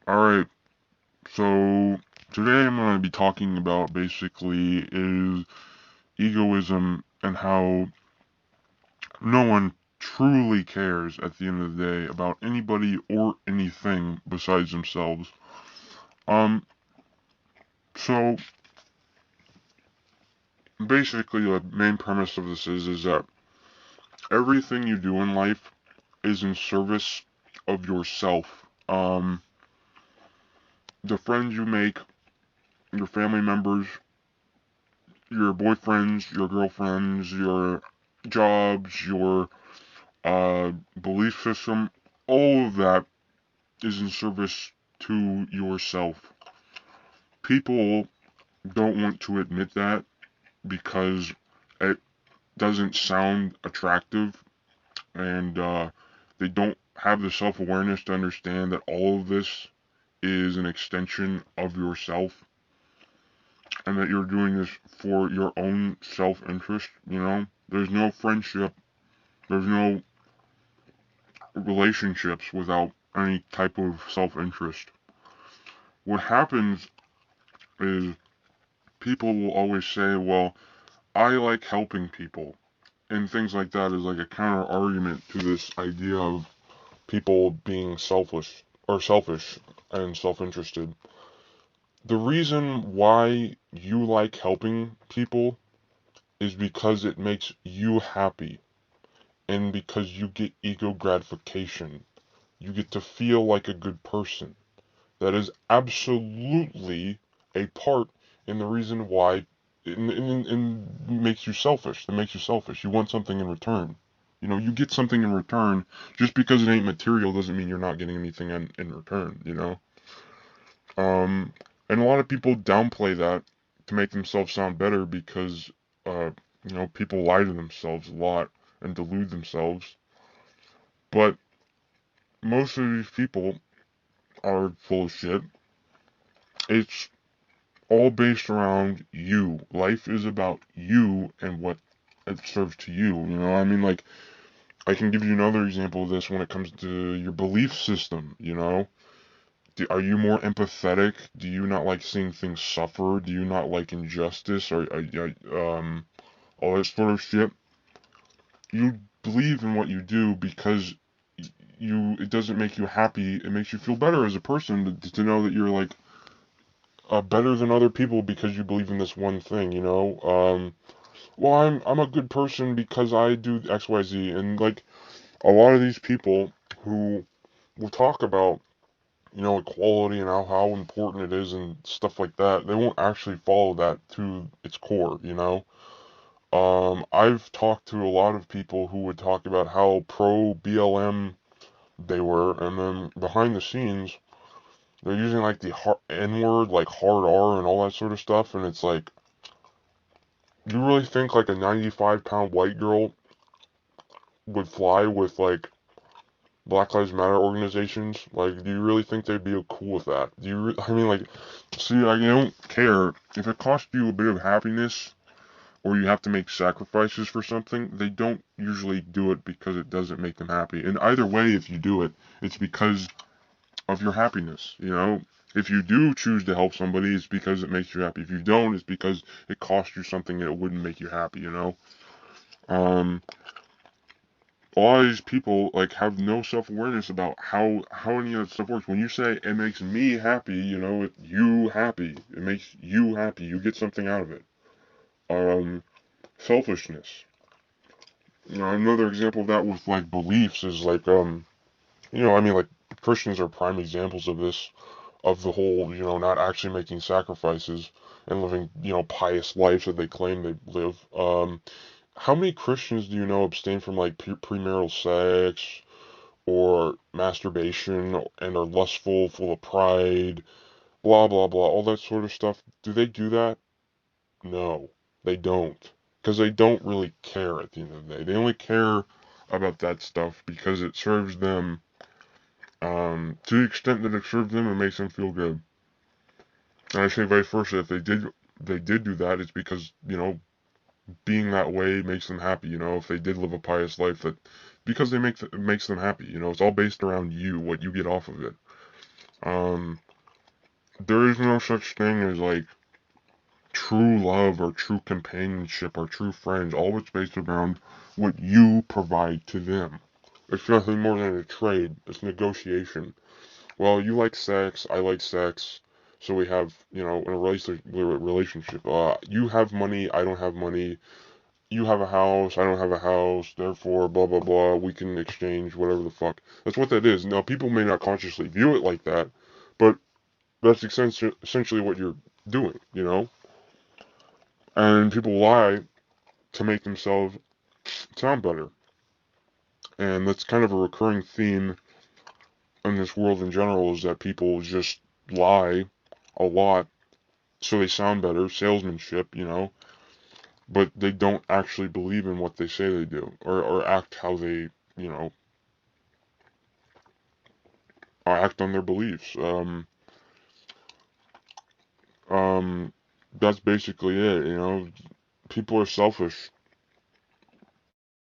Alright, so today I'm going to be talking about basically is egoism and how no one truly cares at the end of the day about anybody or anything besides themselves. Um, so basically the main premise of this is that everything you do in life is in service of yourself. The friends you make, your family members, your boyfriends, your girlfriends, your jobs, your belief system, all of that is in service to yourself. People don't want to admit that because it doesn't sound attractive, and they don't have the self awareness to understand that all of this is an extension of yourself and that you're doing this for your own self interest. There's no friendship, there's no relationships without any type of self interest. What happens is people will always say, well, I like helping people. And things like that is like a counter argument to this idea of people being selfish and self interested. The reason why you like helping people is because it makes you happy and because you get ego gratification. You get to feel like a good person. That is absolutely a part in the reason why it makes you selfish. That makes you selfish. You want something in return. You get something in return. Just because it ain't material doesn't mean you're not getting anything in return. Um, and a lot of people downplay that to make themselves sound better because, uh, people lie to themselves a lot and delude themselves. But most of these people are full of shit. It's all based around you. Life is about you and what it serves to you. I mean, like, I can give you another example of this when it comes to your belief system. Are you more empathetic? Do you not like seeing things suffer? Do you not like injustice or all that sort of shit? You believe in what you do because it doesn't make you happy. It makes you feel better as a person to know that you're like better than other people because you believe in this one thing. Well, I'm a good person because I do XYZ, and like a lot of these people who will talk about equality and how important it is and stuff like that, they won't actually follow that to its core. I've talked to a lot of people who would talk about how pro BLM they were, and then behind the scenes, they're using like the N word, like hard R and all that sort of stuff, and it's like, you really think like a 95-pound white girl would fly with like Black Lives Matter organizations? Like, do you really think they'd be cool with that? I mean, like, see, I don't care if it costs you a bit of happiness or you have to make sacrifices for something. They don't usually do it because it doesn't make them happy. And either way, if you do it, it's because of your happiness. If you do choose to help somebody, it's because it makes you happy. If you don't, it's because it costs you something that wouldn't make you happy. Um, a lot of these people like have no self-awareness about how any of that stuff works. When you say it makes me happy, you happy. It makes you happy. You get something out of it. Um, Selfishness. Another example of that with like beliefs is like I mean like Christians are prime examples of this, of the whole not actually making sacrifices and living pious lives that they claim they live. How many Christians do you know abstain from like premarital sex or masturbation and are lustful, full of pride, blah blah blah, all that sort of stuff? Do they do that? No, they don't. Because they don't really care at the end of the day. They only care about that stuff because it serves them, to the extent that it serves them and makes them feel good. And I say vice versa. If they did do that, it's because, being that way makes them happy. If they did live a pious life, that because it makes them happy. It's all based around you, what you get off of it. Um, there is no such thing as like true love or true companionship or true friends. All it's based around what you provide to them. It's nothing more than a trade. It's negotiation. Well, you like sex, I like sex, so we have, in a relationship. You have money, I don't have money. You have a house, I don't have a house. Therefore, blah blah blah. We can exchange whatever the fuck. That's what that is. Now, people may not consciously view it like that, but that's essentially what you're doing. And people lie to make themselves sound better. And that's kind of a recurring theme in this world in general is that people just lie a lot so they sound better, salesmanship, but they don't actually believe in what they say they do or act how they, you know, act on their beliefs. Um, that's basically it, People are selfish.